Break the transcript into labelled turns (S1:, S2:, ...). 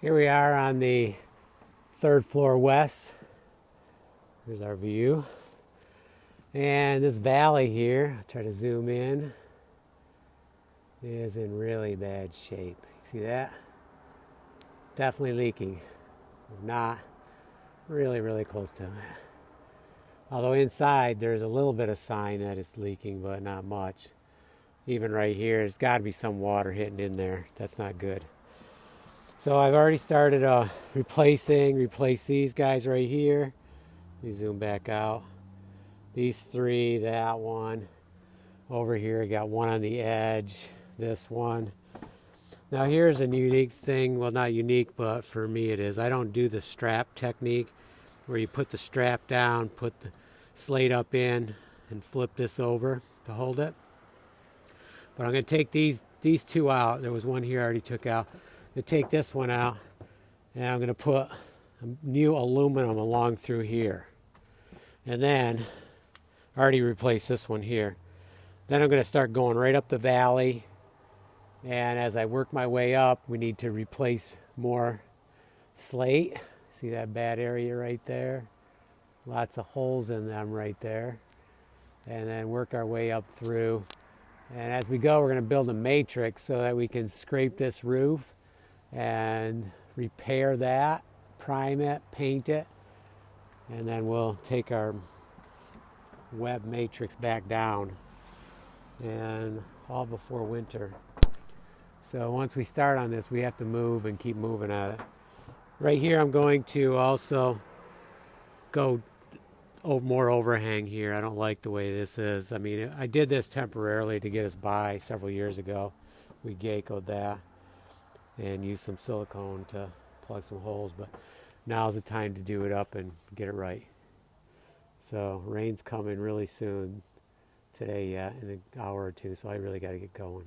S1: Here we are on the third floor west. Here's our view. And this valley here, I'll try to zoom in, is in really bad shape. See that? Definitely leaking. Not really close to it. Although inside there's a little bit of sign that it's leaking, but not much. Even right here, there's got to be some water hitting in there. That's not good. So I've already started replace these guys right here. Let me zoom back out. These three, that one. Over here, I got one on the edge, this one. Now here's a unique thing. Well, not unique, but for me it is. I don't do the strap technique where you put the strap down, put the slate up in, and flip this over to hold it. But I'm going to take these two out. There was one here I already took out. I'm going to take this one out, and I'm going to put new aluminum along through here. And then, I already replaced this one here. Then I'm going to start going right up the valley. And as I work my way up, we need to replace more slate. See that bad area right there? Lots of holes in them right there. And then work our way up through. And as we go, we're going to build a matrix so that we can scrape this roof and repair that, prime it, paint it, and then we'll take our web matrix back down, and all before winter. So once we start on this, we have to move and keep moving at it. Right here, I'm going to also go more overhang here. I don't like the way this is. I mean, I did this temporarily to get us by several years ago. We Geico'd that and used some silicone to plug some holes, but now's the time to do it up and get it right. So rain's coming really soon today yet, in an hour or two, so I really got to get going.